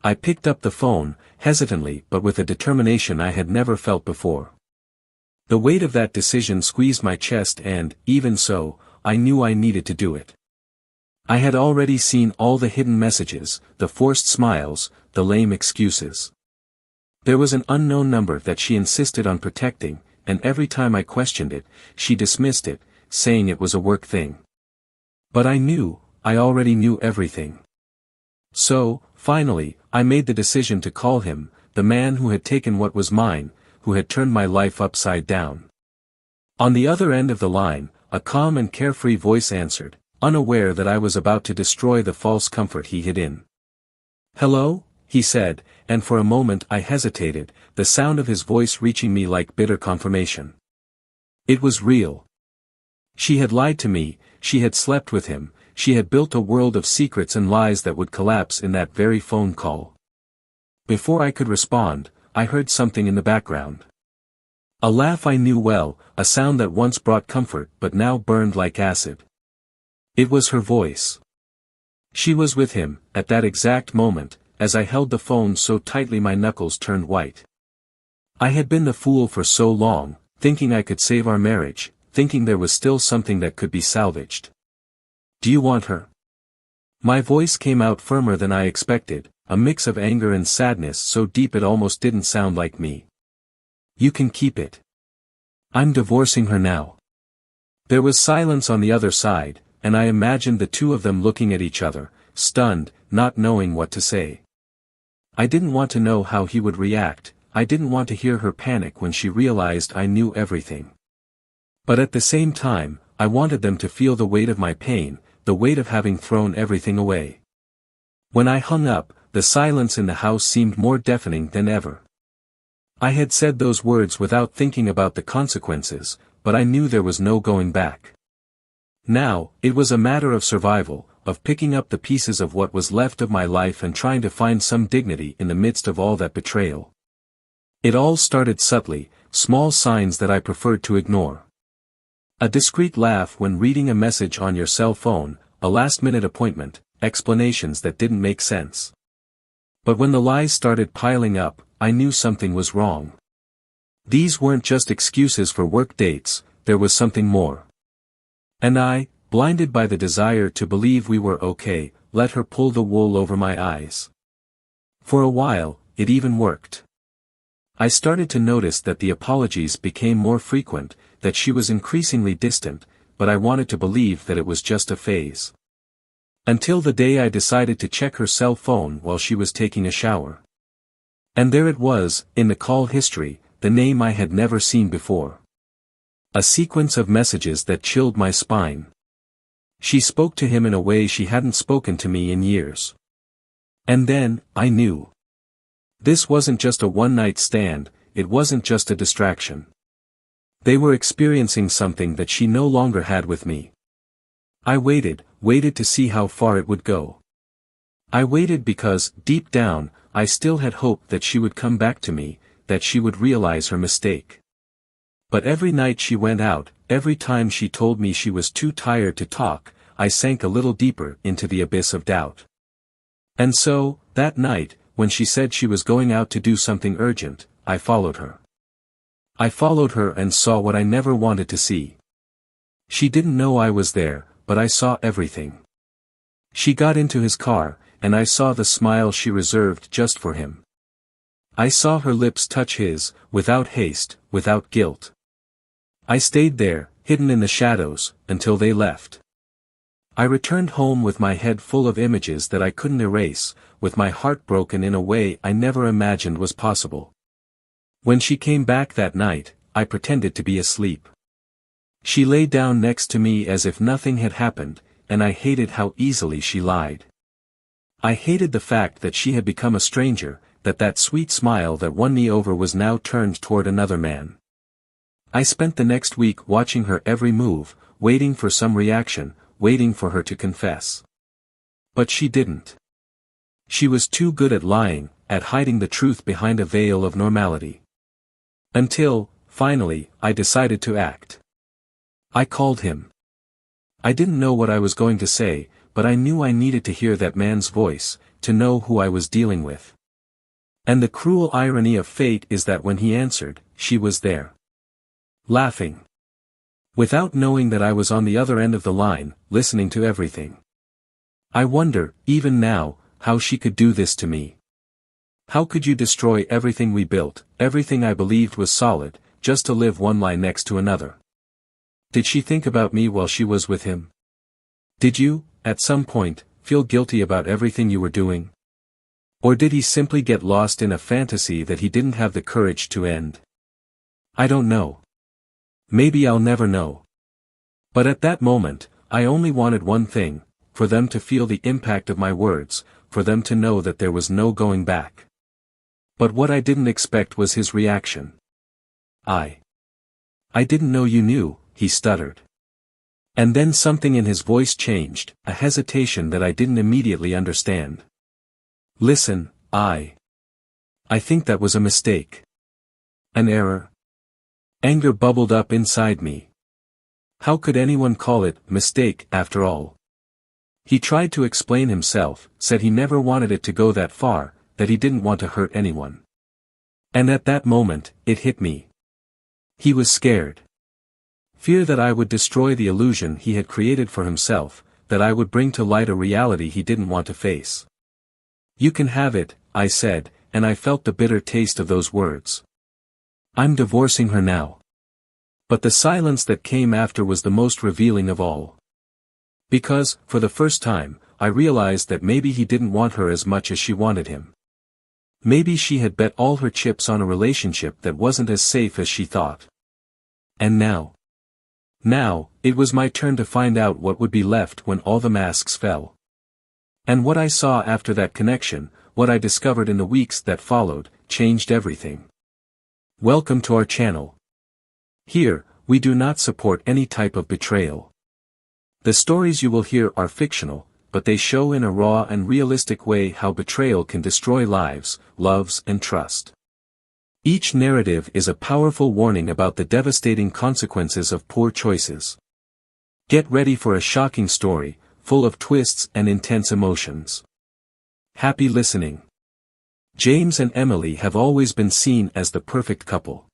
I picked up the phone, hesitantly but with a determination I had never felt before. The weight of that decision squeezed my chest and, even so, I knew I needed to do it. I had already seen all the hidden messages, the forced smiles, the lame excuses. There was an unknown number that she insisted on protecting, and every time I questioned it, she dismissed it, saying it was a work thing. But I already knew everything. So, finally, I made the decision to call him, the man who had taken what was mine, who had turned my life upside down. On the other end of the line, a calm and carefree voice answered, unaware that I was about to destroy the false comfort he hid in. "Hello?" he said, and for a moment I hesitated, the sound of his voice reaching me like bitter confirmation. It was real. She had lied to me, she had slept with him, she had built a world of secrets and lies that would collapse in that very phone call. Before I could respond, I heard something in the background. A laugh I knew well, a sound that once brought comfort but now burned like acid. It was her voice. She was with him, at that exact moment, as I held the phone so tightly my knuckles turned white. I had been the fool for so long, thinking I could save our marriage, thinking there was still something that could be salvaged. "Do you want her?" My voice came out firmer than I expected, a mix of anger and sadness so deep it almost didn't sound like me. "You can keep it. I'm divorcing her now." There was silence on the other side, and I imagined the two of them looking at each other, stunned, not knowing what to say. I didn't want to know how he would react, I didn't want to hear her panic when she realized I knew everything. But at the same time, I wanted them to feel the weight of my pain, the weight of having thrown everything away. When I hung up, the silence in the house seemed more deafening than ever. I had said those words without thinking about the consequences, but I knew there was no going back. Now, it was a matter of survival, of picking up the pieces of what was left of my life and trying to find some dignity in the midst of all that betrayal. It all started subtly, small signs that I preferred to ignore. A discreet laugh when reading a message on your cell phone, a last-minute appointment, explanations that didn't make sense. But when the lies started piling up, I knew something was wrong. These weren't just excuses for work dates, there was something more. And I, blinded by the desire to believe we were okay, let her pull the wool over my eyes. For a while, it even worked. I started to notice that the apologies became more frequent, that she was increasingly distant, but I wanted to believe that it was just a phase. Until the day I decided to check her cell phone while she was taking a shower. And there it was, in the call history, the name I had never seen before. A sequence of messages that chilled my spine. She spoke to him in a way she hadn't spoken to me in years. And then, I knew. This wasn't just a one-night stand, it wasn't just a distraction. They were experiencing something that she no longer had with me. I waited to see how far it would go. I waited because, deep down, I still had hope that she would come back to me, that she would realize her mistake. But every night she went out, every time she told me she was too tired to talk, I sank a little deeper into the abyss of doubt. And so, that night, when she said she was going out to do something urgent, I followed her. I followed her and saw what I never wanted to see. She didn't know I was there, but I saw everything. She got into his car, and I saw the smile she reserved just for him. I saw her lips touch his, without haste, without guilt. I stayed there, hidden in the shadows, until they left. I returned home with my head full of images that I couldn't erase, with my heart broken in a way I never imagined was possible. When she came back that night, I pretended to be asleep. She lay down next to me as if nothing had happened, and I hated how easily she lied. I hated the fact that she had become a stranger, that sweet smile that won me over was now turned toward another man. I spent the next week watching her every move, waiting for some reaction, waiting for her to confess. But she didn't. She was too good at lying, at hiding the truth behind a veil of normality. Until, finally, I decided to act. I called him. I didn't know what I was going to say, but I knew I needed to hear that man's voice, to know who I was dealing with. And the cruel irony of fate is that when he answered, she was there. Laughing. Without knowing that I was on the other end of the line, listening to everything. I wonder, even now, how she could do this to me. How could you destroy everything we built, everything I believed was solid, just to live one lie next to another? Did she think about me while she was with him? Did you, at some point, feel guilty about everything you were doing? Or did he simply get lost in a fantasy that he didn't have the courage to end? I don't know. Maybe I'll never know. But at that moment, I only wanted one thing, for them to feel the impact of my words, for them to know that there was no going back. But what I didn't expect was his reaction. I didn't know you knew, he stuttered. And then something in his voice changed, a hesitation that I didn't immediately understand. Listen, I think that was a mistake. An error. Anger bubbled up inside me. How could anyone call it mistake after all? He tried to explain himself, said he never wanted it to go that far, that he didn't want to hurt anyone. And at that moment, it hit me. He was scared. Fear that I would destroy the illusion he had created for himself, that I would bring to light a reality he didn't want to face. You can have it, I said, and I felt the bitter taste of those words. I'm divorcing her now. But the silence that came after was the most revealing of all. Because, for the first time, I realized that maybe he didn't want her as much as she wanted him. Maybe she had bet all her chips on a relationship that wasn't as safe as she thought. And now, it was my turn to find out what would be left when all the masks fell. And what I saw after that connection, what I discovered in the weeks that followed, changed everything. Welcome to our channel. Here, we do not support any type of betrayal. The stories you will hear are fictional, but they show in a raw and realistic way how betrayal can destroy lives, loves, and trust. Each narrative is a powerful warning about the devastating consequences of poor choices. Get ready for a shocking story, full of twists and intense emotions. Happy listening. James and Emily have always been seen as the perfect couple.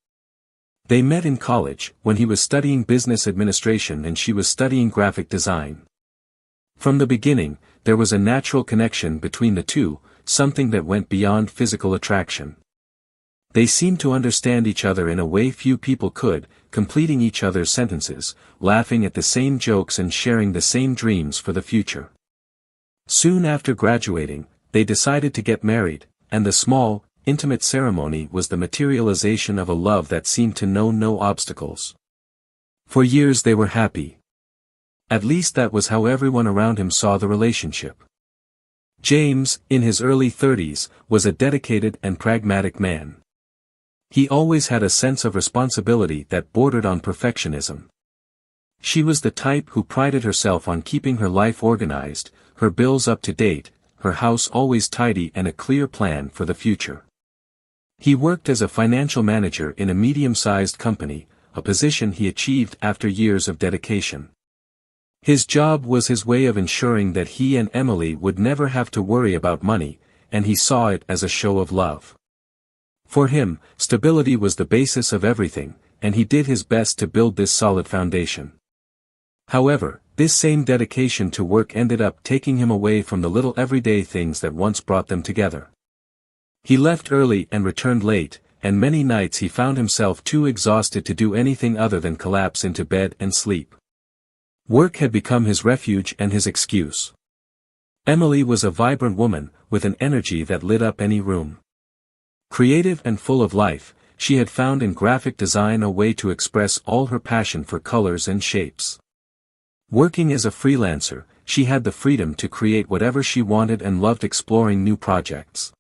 They met in college, when he was studying business administration and she was studying graphic design. From the beginning, there was a natural connection between the two, something that went beyond physical attraction. They seemed to understand each other in a way few people could, completing each other's sentences, laughing at the same jokes and sharing the same dreams for the future. Soon after graduating, they decided to get married, and the small, intimate ceremony was the materialization of a love that seemed to know no obstacles. For years they were happy. At least that was how everyone around him saw the relationship. James, in his early 30s, was a dedicated and pragmatic man. He always had a sense of responsibility that bordered on perfectionism. She was the type who prided herself on keeping her life organized, her bills up to date, her house always tidy and a clear plan for the future. He worked as a financial manager in a medium-sized company, a position he achieved after years of dedication. His job was his way of ensuring that he and Emily would never have to worry about money, and he saw it as a show of love. For him, stability was the basis of everything, and he did his best to build this solid foundation. However, this same dedication to work ended up taking him away from the little everyday things that once brought them together. He left early and returned late, and many nights he found himself too exhausted to do anything other than collapse into bed and sleep. Work had become his refuge and his excuse. Emily was a vibrant woman, with an energy that lit up any room. Creative and full of life, she had found in graphic design a way to express all her passion for colors and shapes. Working as a freelancer, she had the freedom to create whatever she wanted and loved exploring new projects.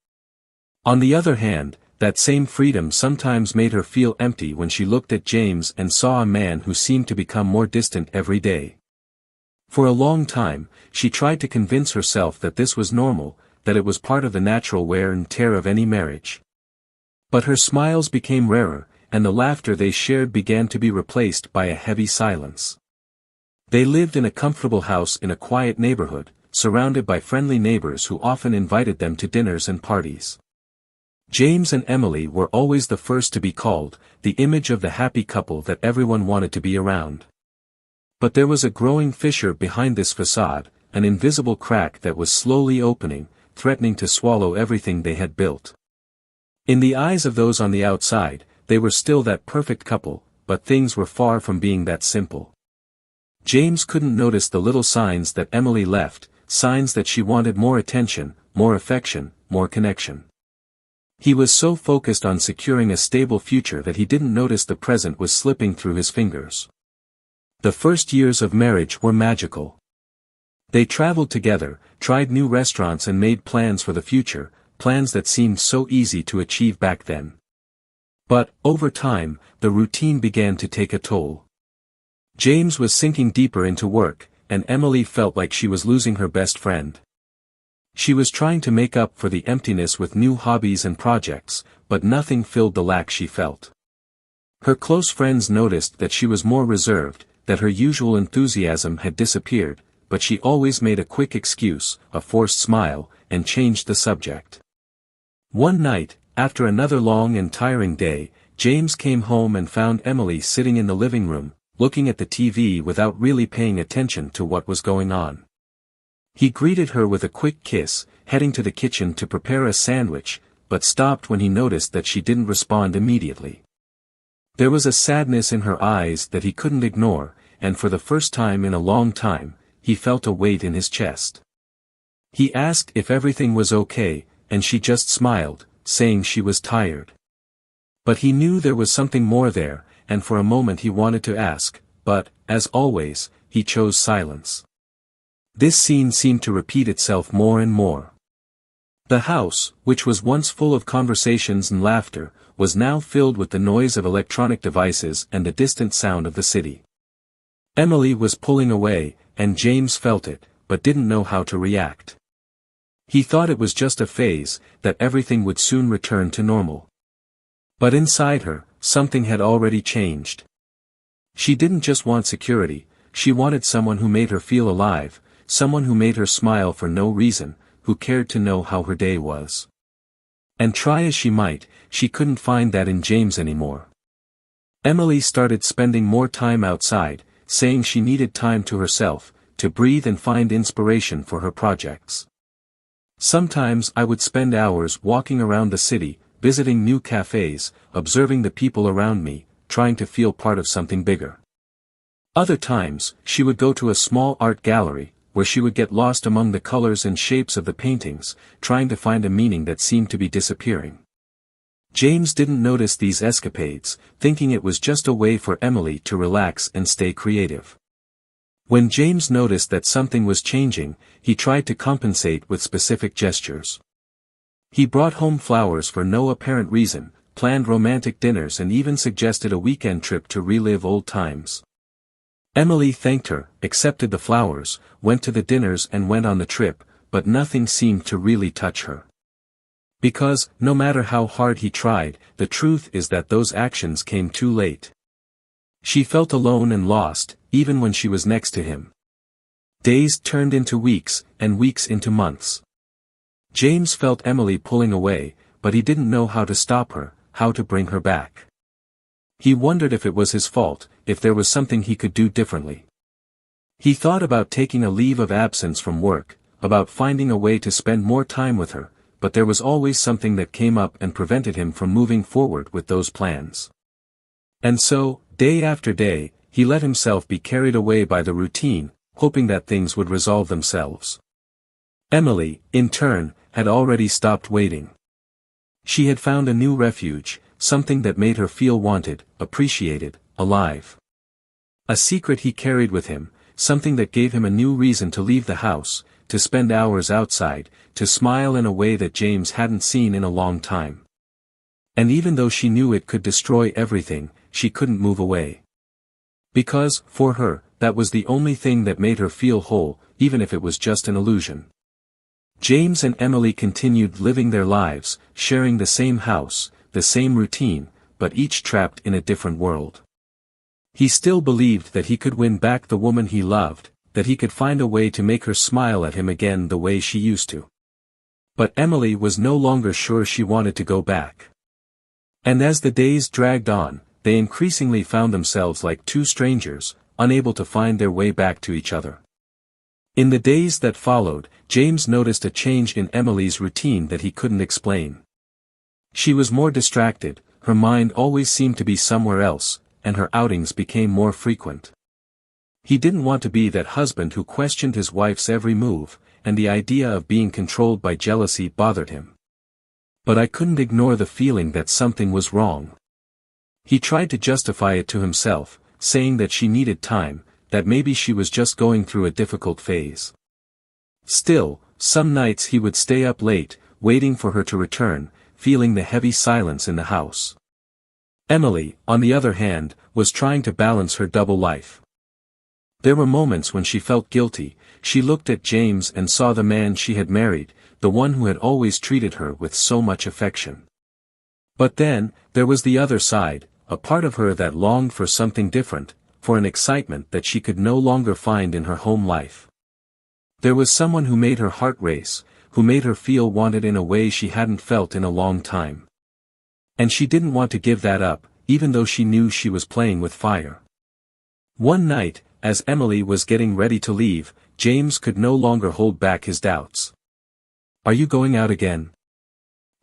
On the other hand, that same freedom sometimes made her feel empty when she looked at James and saw a man who seemed to become more distant every day. For a long time, she tried to convince herself that this was normal, that it was part of the natural wear and tear of any marriage. But her smiles became rarer, and the laughter they shared began to be replaced by a heavy silence. They lived in a comfortable house in a quiet neighborhood, surrounded by friendly neighbors who often invited them to dinners and parties. James and Emily were always the first to be called, the image of the happy couple that everyone wanted to be around. But there was a growing fissure behind this facade, an invisible crack that was slowly opening, threatening to swallow everything they had built. In the eyes of those on the outside, they were still that perfect couple, but things were far from being that simple. James couldn't notice the little signs that Emily left, signs that she wanted more attention, more affection, more connection. He was so focused on securing a stable future that he didn't notice the present was slipping through his fingers. The first years of marriage were magical. They traveled together, tried new restaurants and made plans for the future, plans that seemed so easy to achieve back then. But, over time, the routine began to take a toll. James was sinking deeper into work, and Emily felt like she was losing her best friend. She was trying to make up for the emptiness with new hobbies and projects, but nothing filled the lack she felt. Her close friends noticed that she was more reserved, that her usual enthusiasm had disappeared, but she always made a quick excuse, a forced smile, and changed the subject. One night, after another long and tiring day, James came home and found Emily sitting in the living room, looking at the TV without really paying attention to what was going on. He greeted her with a quick kiss, heading to the kitchen to prepare a sandwich, but stopped when he noticed that she didn't respond immediately. There was a sadness in her eyes that he couldn't ignore, and for the first time in a long time, he felt a weight in his chest. He asked if everything was okay, and she just smiled, saying she was tired. But he knew there was something more there, and for a moment he wanted to ask, but, as always, he chose silence. This scene seemed to repeat itself more and more. The house, which was once full of conversations and laughter, was now filled with the noise of electronic devices and the distant sound of the city. Emily was pulling away, and James felt it, but didn't know how to react. He thought it was just a phase, that everything would soon return to normal. But inside her, something had already changed. She didn't just want security, she wanted someone who made her feel alive, someone who made her smile for no reason, who cared to know how her day was. And try as she might, she couldn't find that in James anymore. Emily started spending more time outside, saying she needed time to herself, to breathe and find inspiration for her projects. Sometimes I would spend hours walking around the city, visiting new cafes, observing the people around me, trying to feel part of something bigger. Other times, she would go to a small art gallery, where she would get lost among the colors and shapes of the paintings, trying to find a meaning that seemed to be disappearing. James didn't notice these escapades, thinking it was just a way for Emily to relax and stay creative. When James noticed that something was changing, he tried to compensate with specific gestures. He brought home flowers for no apparent reason, planned romantic dinners and even suggested a weekend trip to relive old times. Emily thanked her, accepted the flowers, went to the dinners and went on the trip, but nothing seemed to really touch her. Because, no matter how hard he tried, the truth is that those actions came too late. She felt alone and lost, even when she was next to him. Days turned into weeks, and weeks into months. James felt Emily pulling away, but he didn't know how to stop her, how to bring her back. He wondered if it was his fault, if there was something he could do differently. He thought about taking a leave of absence from work, about finding a way to spend more time with her, but there was always something that came up and prevented him from moving forward with those plans. And so, day after day, he let himself be carried away by the routine, hoping that things would resolve themselves. Emily, in turn, had already stopped waiting. She had found a new refuge, something that made her feel wanted, appreciated, alive. A secret he carried with him, something that gave him a new reason to leave the house, to spend hours outside, to smile in a way that James hadn't seen in a long time. And even though she knew it could destroy everything, she couldn't move away. Because, for her, that was the only thing that made her feel whole, even if it was just an illusion. James and Emily continued living their lives, sharing the same house, the same routine, but each trapped in a different world. He still believed that he could win back the woman he loved, that he could find a way to make her smile at him again the way she used to. But Emily was no longer sure she wanted to go back. And as the days dragged on, they increasingly found themselves like two strangers, unable to find their way back to each other. In the days that followed, James noticed a change in Emily's routine that he couldn't explain. She was more distracted, her mind always seemed to be somewhere else, and her outings became more frequent. He didn't want to be that husband who questioned his wife's every move, and the idea of being controlled by jealousy bothered him. But I couldn't ignore the feeling that something was wrong. He tried to justify it to himself, saying that she needed time, that maybe she was just going through a difficult phase. Still, some nights he would stay up late, waiting for her to return, feeling the heavy silence in the house. Emily, on the other hand, was trying to balance her double life. There were moments when she felt guilty. She looked at James and saw the man she had married, the one who had always treated her with so much affection. But then, there was the other side, a part of her that longed for something different, for an excitement that she could no longer find in her home life. There was someone who made her heart race, who made her feel wanted in a way she hadn't felt in a long time. And she didn't want to give that up, even though she knew she was playing with fire. One night, as Emily was getting ready to leave, James could no longer hold back his doubts. "Are you going out again?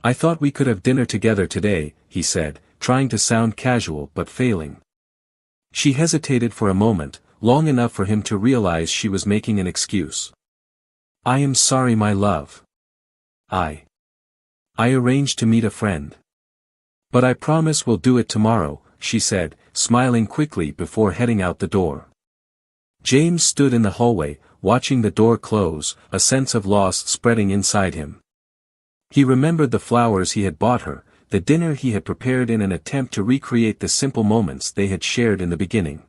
I thought we could have dinner together today," he said, trying to sound casual but failing. She hesitated for a moment, long enough for him to realize she was making an excuse. "I am sorry, my love. I arranged to meet a friend. But I promise we'll do it tomorrow," she said, smiling quickly before heading out the door. James stood in the hallway, watching the door close, a sense of loss spreading inside him. He remembered the flowers he had bought her, the dinner he had prepared in an attempt to recreate the simple moments they had shared in the beginning.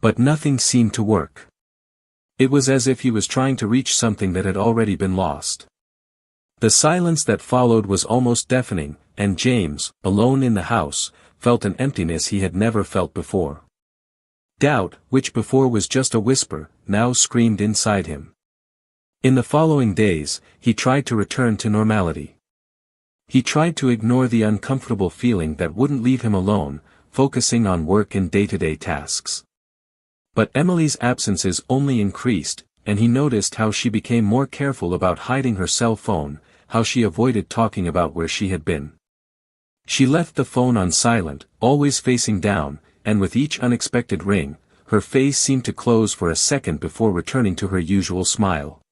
But nothing seemed to work. It was as if he was trying to reach something that had already been lost. The silence that followed was almost deafening, and James, alone in the house, felt an emptiness he had never felt before. Doubt, which before was just a whisper, now screamed inside him. In the following days, he tried to return to normality. He tried to ignore the uncomfortable feeling that wouldn't leave him alone, focusing on work and day-to-day tasks. But Emily's absences only increased, and he noticed how she became more careful about hiding her cell phone, how she avoided talking about where she had been. She left the phone on silent, always facing down, and with each unexpected ring, her face seemed to close for a second before returning to her usual smile.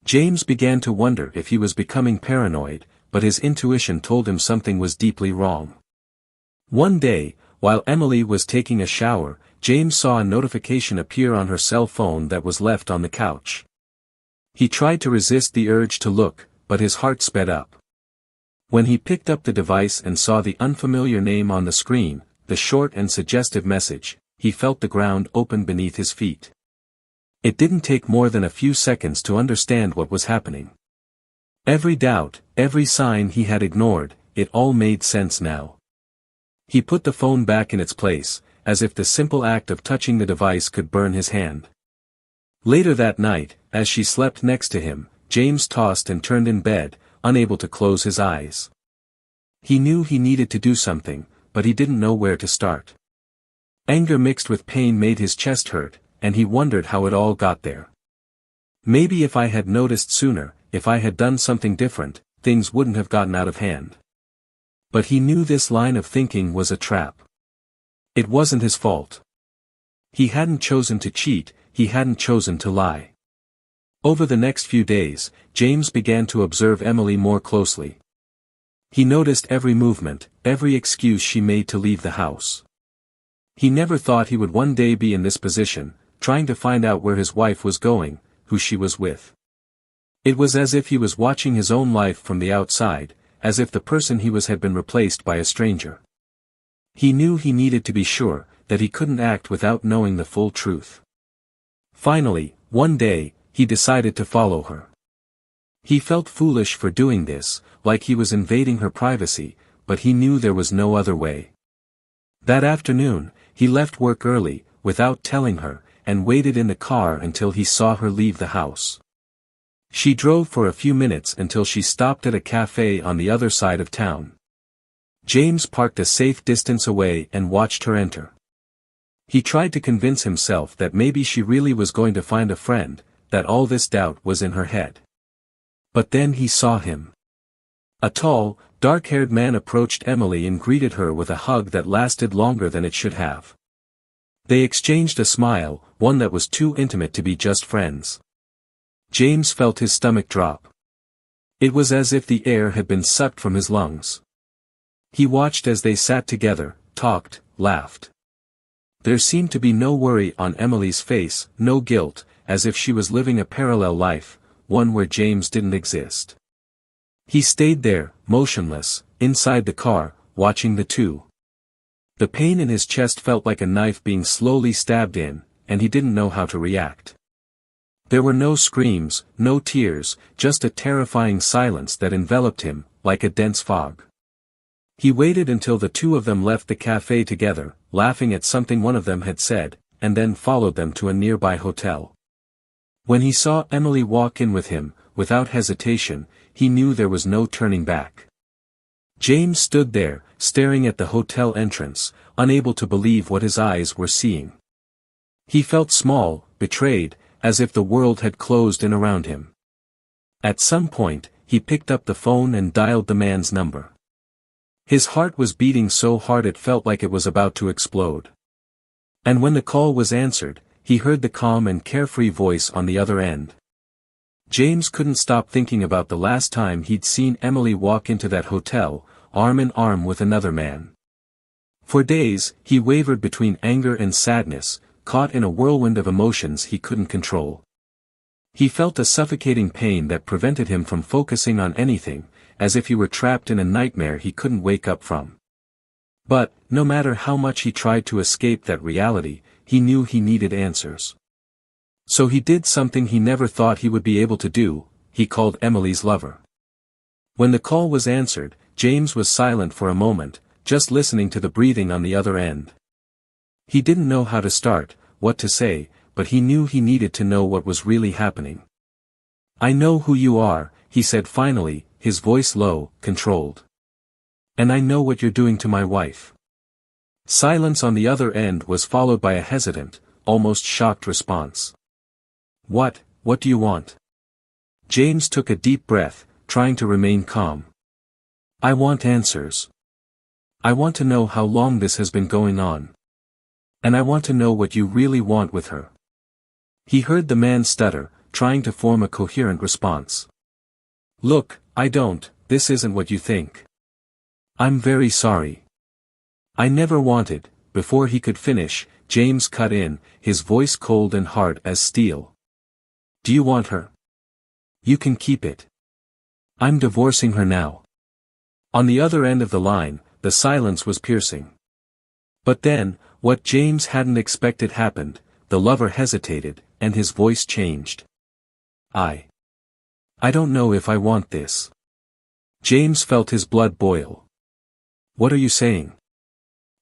James began to wonder if he was becoming paranoid, but his intuition told him something was deeply wrong. One day, while Emily was taking a shower, James saw a notification appear on her cell phone that was left on the couch. He tried to resist the urge to look, but his heart sped up. When he picked up the device and saw the unfamiliar name on the screen, the short and suggestive message, he felt the ground open beneath his feet. It didn't take more than a few seconds to understand what was happening. Every doubt, every sign he had ignored, it all made sense now. He put the phone back in its place, as if the simple act of touching the device could burn his hand. Later that night, as she slept next to him, James tossed and turned in bed, unable to close his eyes. He knew he needed to do something, but he didn't know where to start. Anger mixed with pain made his chest hurt, and he wondered how it all got there. Maybe if I had noticed sooner, if I had done something different, things wouldn't have gotten out of hand. But he knew this line of thinking was a trap. It wasn't his fault. He hadn't chosen to cheat, he hadn't chosen to lie. Over the next few days, James began to observe Emily more closely. He noticed every movement, every excuse she made to leave the house. He never thought he would one day be in this position, trying to find out where his wife was going, who she was with. It was as if he was watching his own life from the outside, as if the person he was had been replaced by a stranger. He knew he needed to be sure, that he couldn't act without knowing the full truth. Finally, one day, he decided to follow her. He felt foolish for doing this, like he was invading her privacy, but he knew there was no other way. That afternoon, he left work early, without telling her, and waited in the car until he saw her leave the house. She drove for a few minutes until she stopped at a cafe on the other side of town. James parked a safe distance away and watched her enter. He tried to convince himself that maybe she really was going to find a friend, that all this doubt was in her head. But then he saw him. A tall, dark-haired man approached Emily and greeted her with a hug that lasted longer than it should have. They exchanged a smile, one that was too intimate to be just friends. James felt his stomach drop. It was as if the air had been sucked from his lungs. He watched as they sat together, talked, laughed. There seemed to be no worry on Emily's face, no guilt, as if she was living a parallel life, one where James didn't exist. He stayed there, motionless, inside the car, watching the two. The pain in his chest felt like a knife being slowly stabbed in, and he didn't know how to react. There were no screams, no tears, just a terrifying silence that enveloped him, like a dense fog. He waited until the two of them left the cafe together, laughing at something one of them had said, and then followed them to a nearby hotel. When he saw Emily walk in with him, without hesitation, he knew there was no turning back. James stood there, staring at the hotel entrance, unable to believe what his eyes were seeing. He felt small, betrayed, as if the world had closed in around him. At some point, he picked up the phone and dialed the man's number. His heart was beating so hard it felt like it was about to explode. And when the call was answered, he heard the calm and carefree voice on the other end. James couldn't stop thinking about the last time he'd seen Emily walk into that hotel, arm in arm with another man. For days, he wavered between anger and sadness, caught in a whirlwind of emotions he couldn't control. He felt a suffocating pain that prevented him from focusing on anything, as if he were trapped in a nightmare he couldn't wake up from. But, no matter how much he tried to escape that reality, he knew he needed answers. So he did something he never thought he would be able to do, he called Emily's lover. When the call was answered, James was silent for a moment, just listening to the breathing on the other end. He didn't know how to start, what to say, but he knew he needed to know what was really happening. "I know who you are," he said finally, his voice low, controlled. "And I know what you're doing to my wife." Silence on the other end was followed by a hesitant, almost shocked response. What do you want?" James took a deep breath, trying to remain calm. "I want answers. I want to know how long this has been going on. And I want to know what you really want with her." He heard the man stutter, trying to form a coherent response. "Look, this isn't what you think. I'm very sorry. I never wanted." Before he could finish, James cut in, his voice cold and hard as steel. "Do you want her? You can keep it. I'm divorcing her now." On the other end of the line, the silence was piercing. But then, what James hadn't expected happened. The lover hesitated, and his voice changed. I don't know if I want this." James felt his blood boil. "What are you saying?"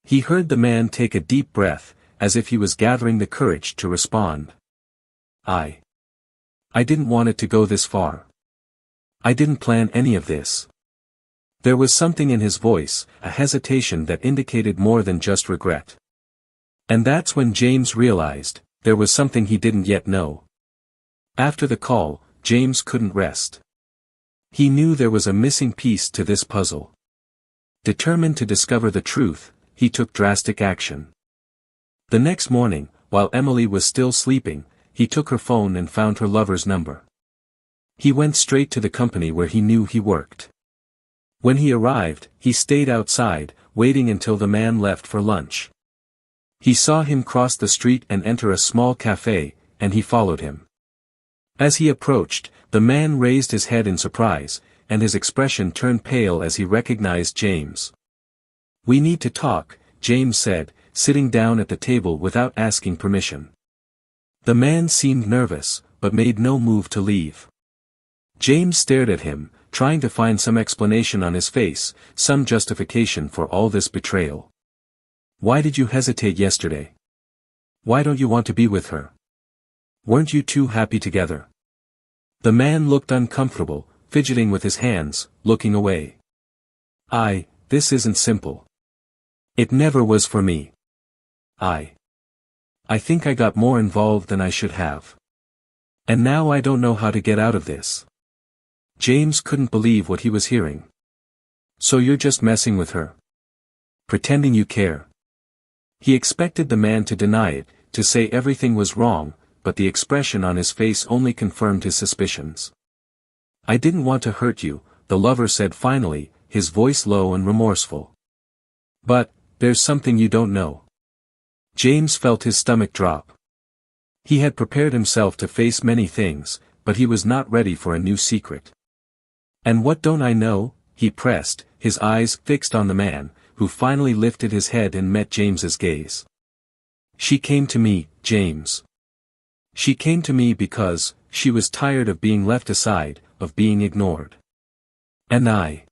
He heard the man take a deep breath, as if he was gathering the courage to respond. I didn't want it to go this far. I didn't plan any of this." There was something in his voice, a hesitation that indicated more than just regret. And that's when James realized, there was something he didn't yet know. After the call, James couldn't rest. He knew there was a missing piece to this puzzle. Determined to discover the truth, he took drastic action. The next morning, while Emily was still sleeping, he took her phone and found her lover's number. He went straight to the company where he knew he worked. When he arrived, he stayed outside, waiting until the man left for lunch. He saw him cross the street and enter a small cafe, and he followed him. As he approached, the man raised his head in surprise, and his expression turned pale as he recognized James. "We need to talk," James said, sitting down at the table without asking permission. The man seemed nervous, but made no move to leave. James stared at him, trying to find some explanation on his face, some justification for all this betrayal. "Why did you hesitate yesterday? Why don't you want to be with her?" Weren't you two happy together? The man looked uncomfortable, fidgeting with his hands, looking away. This isn't simple. It never was for me. I think I got more involved than I should have. And now I don't know how to get out of this. James couldn't believe what he was hearing. So you're just messing with her? Pretending you care? He expected the man to deny it, to say everything was wrong, but the expression on his face only confirmed his suspicions. I didn't want to hurt you, the lover said finally, his voice low and remorseful. But, there's something you don't know. James felt his stomach drop. He had prepared himself to face many things, but he was not ready for a new secret. And what don't I know? He pressed, his eyes fixed on the man, who finally lifted his head and met James's gaze. She came to me, James. She came to me because she was tired of being left aside, of being ignored. And I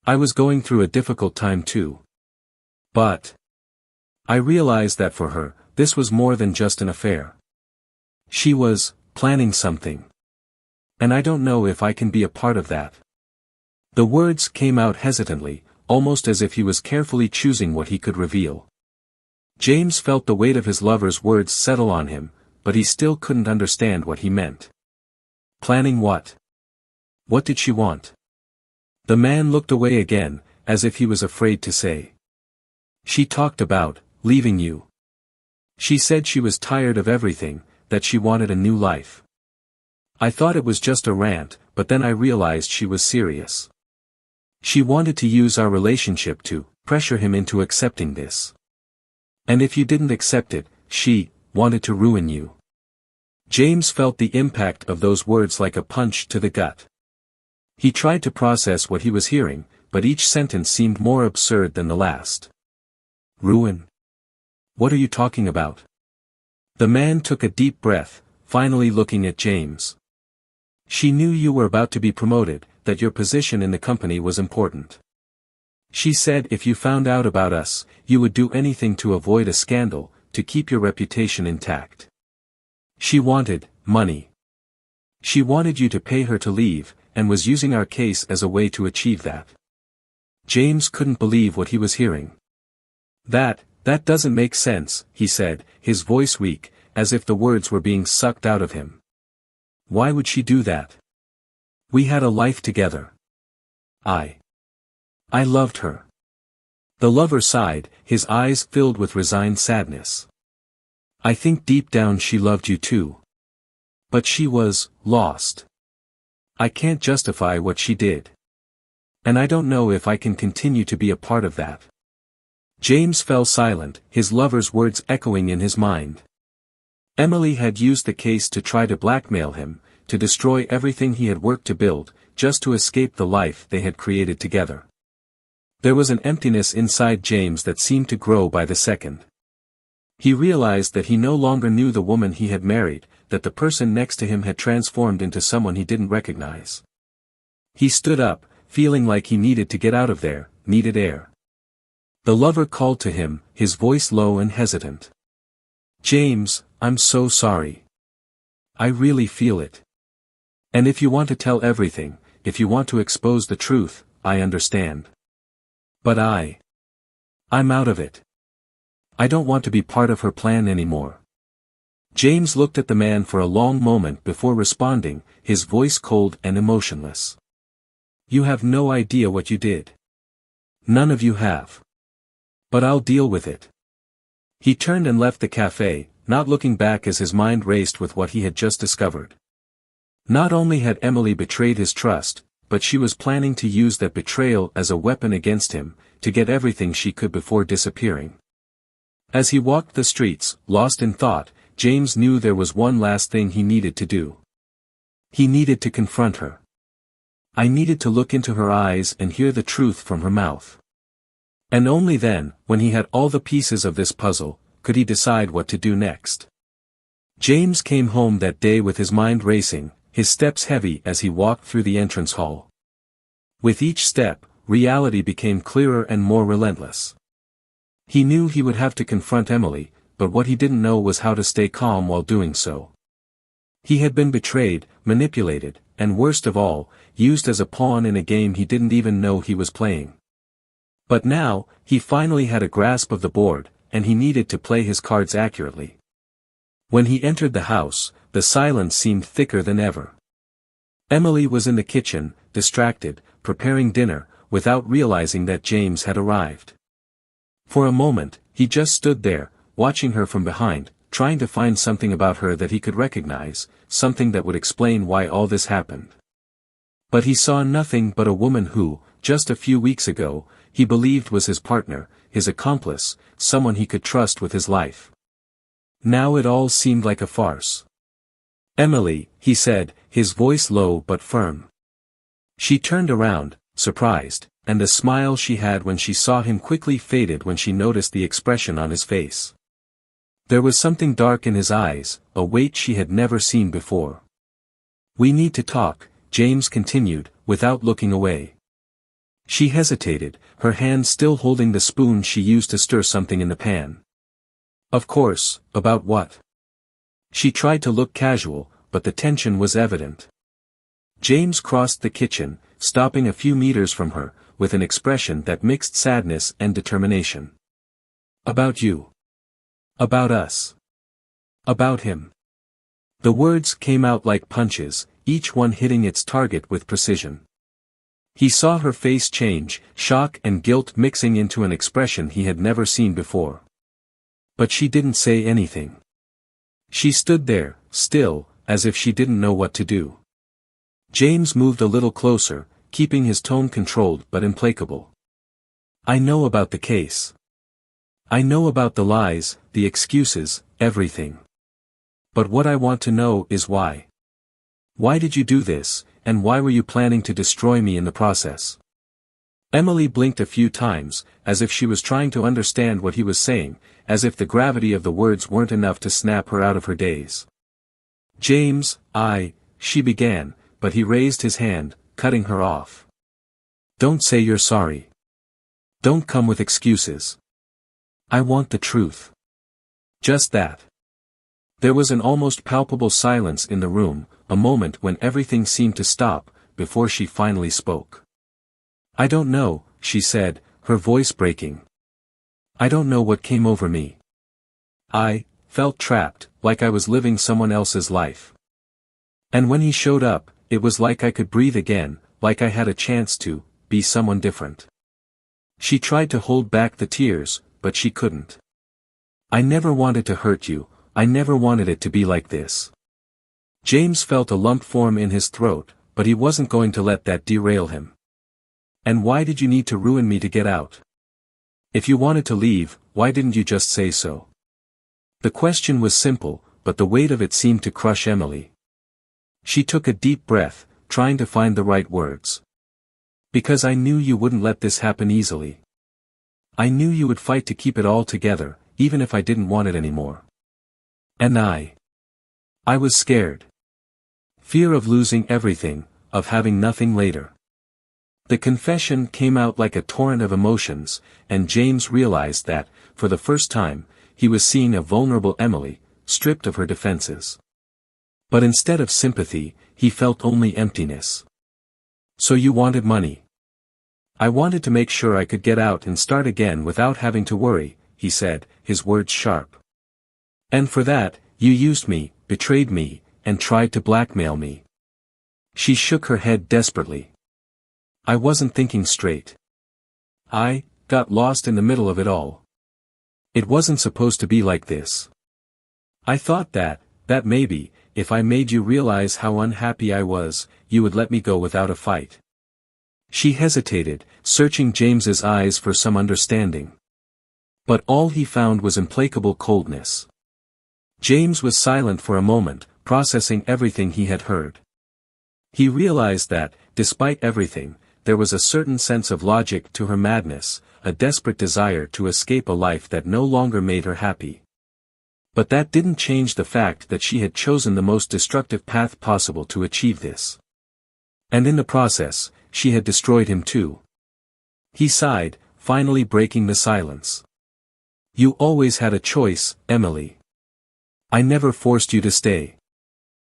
was going through a difficult time too. But I realized that for her, this was more than just an affair. She was planning something. And I don't know if I can be a part of that. The words came out hesitantly, almost as if he was carefully choosing what he could reveal. James felt the weight of his lover's words settle on him, but he still couldn't understand what he meant. Planning what? What did she want? The man looked away again, as if he was afraid to say. She talked about leaving you. She said she was tired of everything, that she wanted a new life. I thought it was just a rant, but then I realized she was serious. She wanted to use our relationship to pressure him into accepting this. And if you didn't accept it, she wanted to ruin you. James felt the impact of those words like a punch to the gut. He tried to process what he was hearing, but each sentence seemed more absurd than the last. Ruin? What are you talking about? The man took a deep breath, finally looking at James. She knew you were about to be promoted, that your position in the company was important. She said if you found out about us, you would do anything to avoid a scandal, to keep your reputation intact. She wanted money. She wanted you to pay her to leave, and was using our case as a way to achieve that. James couldn't believe what he was hearing. That doesn't make sense, he said, his voice weak, as if the words were being sucked out of him. Why would she do that? We had a life together. I loved her. The lover sighed, his eyes filled with resigned sadness. I think deep down she loved you too. But she was lost. I can't justify what she did. And I don't know if I can continue to be a part of that. James fell silent, his lover's words echoing in his mind. Emily had used the case to try to blackmail him, to destroy everything he had worked to build, just to escape the life they had created together. There was an emptiness inside James that seemed to grow by the second. He realized that he no longer knew the woman he had married, that the person next to him had transformed into someone he didn't recognize. He stood up, feeling like he needed to get out of there, needed air. The lover called to him, his voice low and hesitant. James, I'm so sorry. I really feel it. And if you want to tell everything, if you want to expose the truth, I understand. But I'm out of it. I don't want to be part of her plan anymore. James looked at the man for a long moment before responding, his voice cold and emotionless. You have no idea what you did. None of you have. But I'll deal with it. He turned and left the cafe, not looking back as his mind raced with what he had just discovered. Not only had Emily betrayed his trust, but she was planning to use that betrayal as a weapon against him, to get everything she could before disappearing. As he walked the streets, lost in thought, James knew there was one last thing he needed to do. He needed to confront her. I needed to look into her eyes and hear the truth from her mouth. And only then, when he had all the pieces of this puzzle, could he decide what to do next. James came home that day with his mind racing, his steps heavy as he walked through the entrance hall. With each step, reality became clearer and more relentless. He knew he would have to confront Emily, but what he didn't know was how to stay calm while doing so. He had been betrayed, manipulated, and worst of all, used as a pawn in a game he didn't even know he was playing. But now, he finally had a grasp of the board, and he needed to play his cards accurately. When he entered the house, the silence seemed thicker than ever. Emily was in the kitchen, distracted, preparing dinner, without realizing that James had arrived. For a moment, he just stood there, watching her from behind, trying to find something about her that he could recognize, something that would explain why all this happened. But he saw nothing but a woman who, just a few weeks ago, he believed was his partner, his accomplice, someone he could trust with his life. Now it all seemed like a farce. "Emily," he said, his voice low but firm. She turned around, surprised, and the smile she had when she saw him quickly faded when she noticed the expression on his face. There was something dark in his eyes, a weight she had never seen before. "We need to talk," James continued, without looking away. She hesitated, her hand still holding the spoon she used to stir something in the pan. "Of course, about what?" She tried to look casual, but the tension was evident. James crossed the kitchen, stopping a few meters from her, with an expression that mixed sadness and determination. "About you. About us. About him." The words came out like punches, each one hitting its target with precision. He saw her face change, shock and guilt mixing into an expression he had never seen before. But she didn't say anything. She stood there, still, as if she didn't know what to do. James moved a little closer, keeping his tone controlled but implacable. "I know about the case. I know about the lies, the excuses, everything. But what I want to know is why. Why did you do this, and why were you planning to destroy me in the process?" Emily blinked a few times, as if she was trying to understand what he was saying, as if the gravity of the words weren't enough to snap her out of her daze. "James, she began, but he raised his hand, cutting her off. "Don't say you're sorry. Don't come with excuses. I want the truth. Just that." There was an almost palpable silence in the room, a moment when everything seemed to stop, before she finally spoke. "I don't know," she said, her voice breaking. "I don't know what came over me. I felt trapped, like I was living someone else's life. And when he showed up, it was like I could breathe again, like I had a chance to be someone different." She tried to hold back the tears, but she couldn't. "I never wanted to hurt you, I never wanted it to be like this." James felt a lump form in his throat, but he wasn't going to let that derail him. "And why did you need to ruin me to get out? If you wanted to leave, why didn't you just say so?" The question was simple, but the weight of it seemed to crush Emily. She took a deep breath, trying to find the right words. "Because I knew you wouldn't let this happen easily. I knew you would fight to keep it all together, even if I didn't want it anymore. And I was scared. Fear of losing everything, of having nothing later." The confession came out like a torrent of emotions, and James realized that, for the first time, he was seeing a vulnerable Emily, stripped of her defenses. But instead of sympathy, he felt only emptiness. "So you wanted money." "I wanted to make sure I could get out and start again without having to worry," he said, his words sharp. "And for that, you used me, betrayed me, and tried to blackmail me." She shook her head desperately. "I wasn't thinking straight. I got lost in the middle of it all. It wasn't supposed to be like this. I thought that maybe, if I made you realize how unhappy I was, you would let me go without a fight." She hesitated, searching James's eyes for some understanding. But all he found was implacable coldness. James was silent for a moment, processing everything he had heard. He realized that, despite everything, there was a certain sense of logic to her madness, a desperate desire to escape a life that no longer made her happy. But that didn't change the fact that she had chosen the most destructive path possible to achieve this. And in the process, she had destroyed him too. He sighed, finally breaking the silence. "You always had a choice, Emily. I never forced you to stay.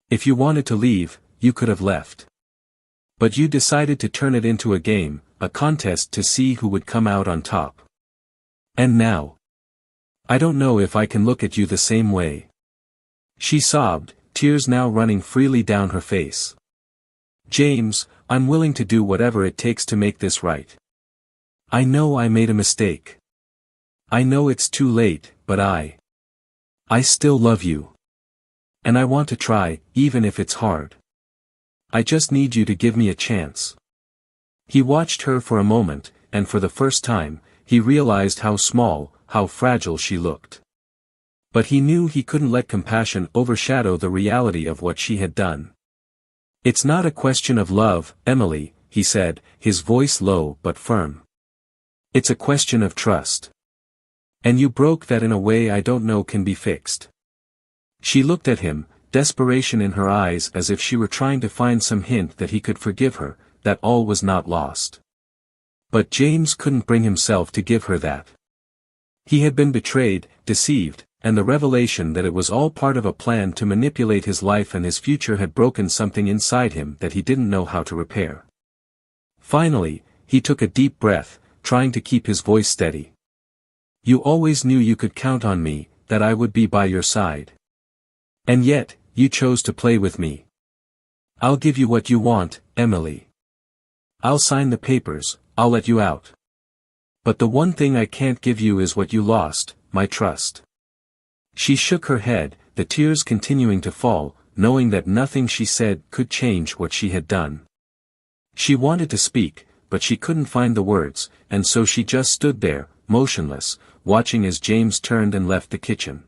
If you wanted to leave, you could have left. But you decided to turn it into a game, a contest to see who would come out on top. And now, I don't know if I can look at you the same way." She sobbed, tears now running freely down her face. "James, I'm willing to do whatever it takes to make this right. I know I made a mistake. I know it's too late, but I still love you. And I want to try, even if it's hard. I just need you to give me a chance." He watched her for a moment, and for the first time, he realized how small, how fragile she looked. But he knew he couldn't let compassion overshadow the reality of what she had done. "It's not a question of love, Emily," he said, his voice low but firm. "It's a question of trust. And you broke that in a way I don't know can be fixed." She looked at him, desperation in her eyes as if she were trying to find some hint that he could forgive her, that all was not lost. But James couldn't bring himself to give her that. He had been betrayed, deceived, and the revelation that it was all part of a plan to manipulate his life and his future had broken something inside him that he didn't know how to repair. Finally, he took a deep breath, trying to keep his voice steady. "You always knew you could count on me, that I would be by your side. And yet, you chose to play with me. I'll give you what you want, Emily. I'll sign the papers, I'll let you out. But the one thing I can't give you is what you lost, my trust." She shook her head, the tears continuing to fall, knowing that nothing she said could change what she had done. She wanted to speak, but she couldn't find the words, and so she just stood there, motionless, watching as James turned and left the kitchen.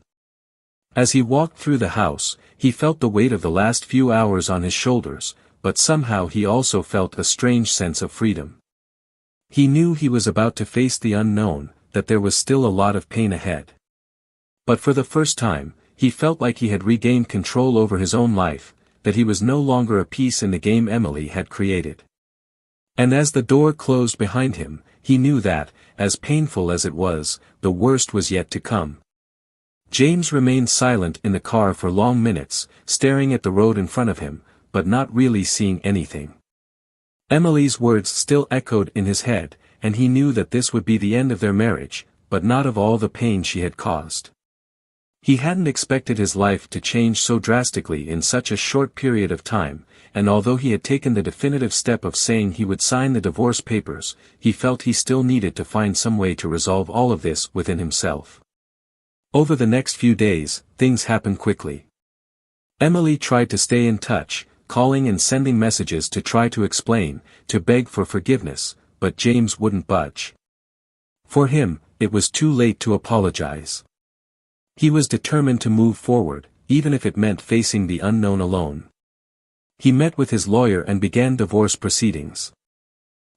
As he walked through the house, he felt the weight of the last few hours on his shoulders, but somehow he also felt a strange sense of freedom. He knew he was about to face the unknown, that there was still a lot of pain ahead. But for the first time, he felt like he had regained control over his own life, that he was no longer a piece in the game Emily had created. And as the door closed behind him, he knew that, as painful as it was, the worst was yet to come. James remained silent in the car for long minutes, staring at the road in front of him, but not really seeing anything. Emily's words still echoed in his head, and he knew that this would be the end of their marriage, but not of all the pain she had caused. He hadn't expected his life to change so drastically in such a short period of time, and although he had taken the definitive step of saying he would sign the divorce papers, he felt he still needed to find some way to resolve all of this within himself. Over the next few days, things happened quickly. Emily tried to stay in touch, calling and sending messages to try to explain, to beg for forgiveness, but James wouldn't budge. For him, it was too late to apologize. He was determined to move forward, even if it meant facing the unknown alone. He met with his lawyer and began divorce proceedings.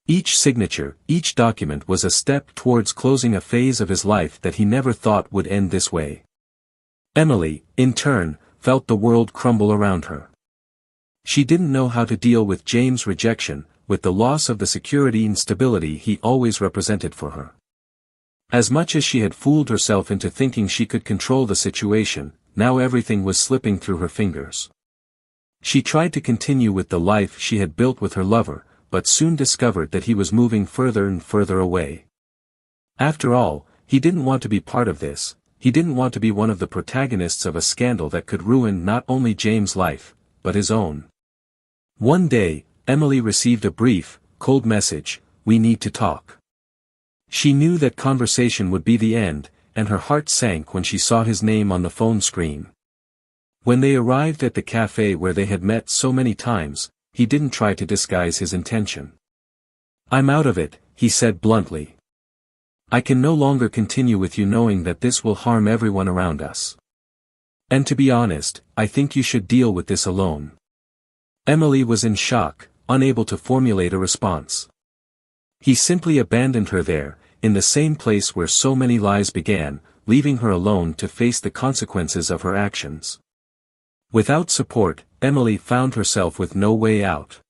Each signature, each document was a step towards closing a phase of his life that he never thought would end this way. Emily, in turn, felt the world crumble around her. She didn't know how to deal with James' rejection, with the loss of the security and stability he always represented for her. As much as she had fooled herself into thinking she could control the situation, now everything was slipping through her fingers. She tried to continue with the life she had built with her lover, but soon discovered that he was moving further and further away. After all, he didn't want to be part of this, he didn't want to be one of the protagonists of a scandal that could ruin not only James' life, but his own. One day, Emily received a brief, cold message, "We need to talk." She knew that conversation would be the end, and her heart sank when she saw his name on the phone screen. When they arrived at the cafe where they had met so many times, he didn't try to disguise his intention. "I'm out of it," he said bluntly. "I can no longer continue with you knowing that this will harm everyone around us. And to be honest, I think you should deal with this alone." Emily was in shock, unable to formulate a response. He simply abandoned her there, in the same place where so many lies began, leaving her alone to face the consequences of her actions. Without support, Emily found herself with no way out.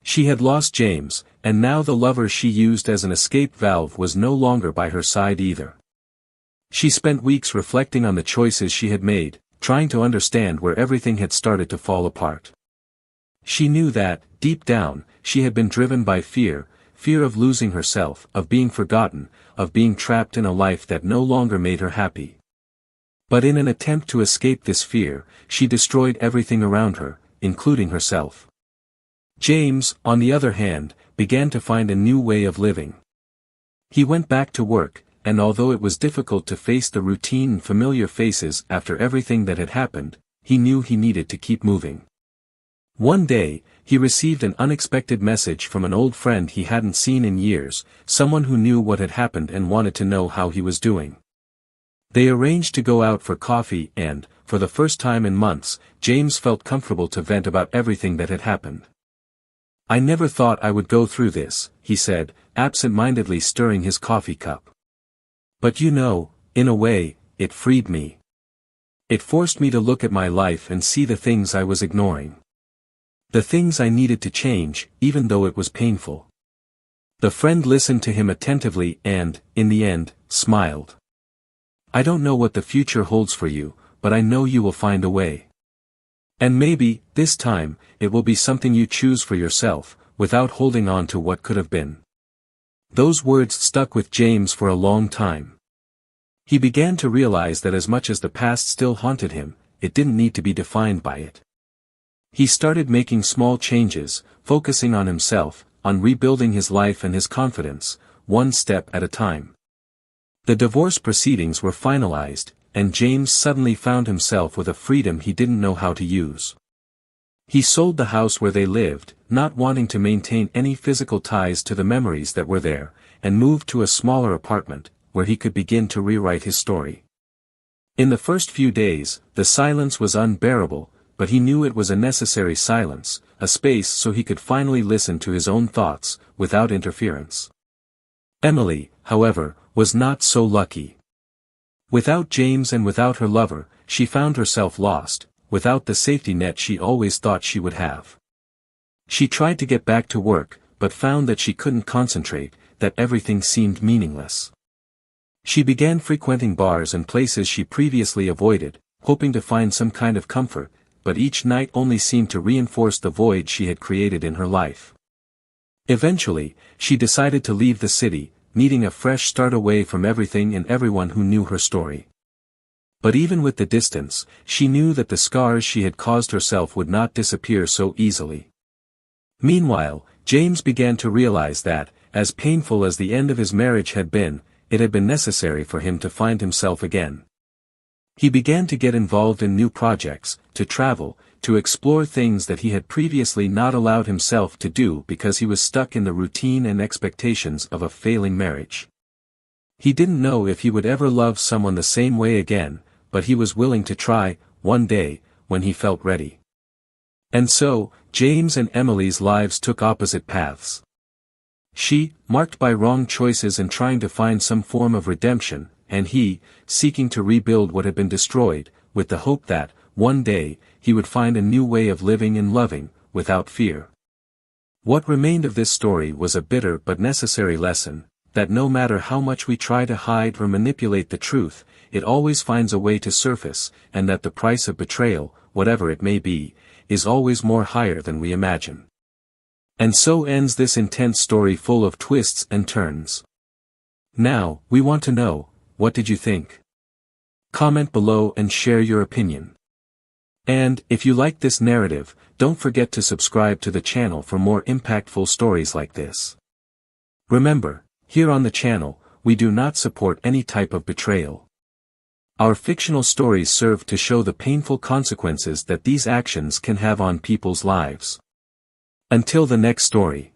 She had lost James, and now the lover she used as an escape valve was no longer by her side either. She spent weeks reflecting on the choices she had made, trying to understand where everything had started to fall apart. She knew that, deep down, she had been driven by fear, fear of losing herself, of being forgotten, of being trapped in a life that no longer made her happy. But in an attempt to escape this fear, she destroyed everything around her, including herself. James, on the other hand, began to find a new way of living. He went back to work, and although it was difficult to face the routine and familiar faces after everything that had happened, he knew he needed to keep moving. One day, he received an unexpected message from an old friend he hadn't seen in years, someone who knew what had happened and wanted to know how he was doing. They arranged to go out for coffee and, for the first time in months, James felt comfortable to vent about everything that had happened. "I never thought I would go through this," he said, absent-mindedly stirring his coffee cup. "But you know, in a way, it freed me. It forced me to look at my life and see the things I was ignoring. The things I needed to change, even though it was painful." The friend listened to him attentively and, in the end, smiled. "I don't know what the future holds for you, but I know you will find a way. And maybe, this time, it will be something you choose for yourself, without holding on to what could have been." Those words stuck with James for a long time. He began to realize that as much as the past still haunted him, it didn't need to be defined by it. He started making small changes, focusing on himself, on rebuilding his life and his confidence, one step at a time. The divorce proceedings were finalized, and James suddenly found himself with a freedom he didn't know how to use. He sold the house where they lived, not wanting to maintain any physical ties to the memories that were there, and moved to a smaller apartment, where he could begin to rewrite his story. In the first few days, the silence was unbearable, but he knew it was a necessary silence, a space so he could finally listen to his own thoughts, without interference. Emily, however, was not so lucky. Without James and without her lover, she found herself lost, without the safety net she always thought she would have. She tried to get back to work, but found that she couldn't concentrate, that everything seemed meaningless. She began frequenting bars and places she previously avoided, hoping to find some kind of comfort, but each night only seemed to reinforce the void she had created in her life. Eventually, she decided to leave the city, needing a fresh start away from everything and everyone who knew her story. But even with the distance, she knew that the scars she had caused herself would not disappear so easily. Meanwhile, James began to realize that, as painful as the end of his marriage had been, it had been necessary for him to find himself again. He began to get involved in new projects, to travel, to explore things that he had previously not allowed himself to do because he was stuck in the routine and expectations of a failing marriage. He didn't know if he would ever love someone the same way again, but he was willing to try, one day, when he felt ready. And so, James and Emily's lives took opposite paths. She, marked by wrong choices and trying to find some form of redemption, and he, seeking to rebuild what had been destroyed, with the hope that, one day, he would find a new way of living and loving, without fear. What remained of this story was a bitter but necessary lesson, that no matter how much we try to hide or manipulate the truth, it always finds a way to surface, and that the price of betrayal, whatever it may be, is always more higher than we imagine. And so ends this intense story full of twists and turns. Now, we want to know, what did you think? Comment below and share your opinion. And, if you like this narrative, don't forget to subscribe to the channel for more impactful stories like this. Remember, here on the channel, we do not support any type of betrayal. Our fictional stories serve to show the painful consequences that these actions can have on people's lives. Until the next story.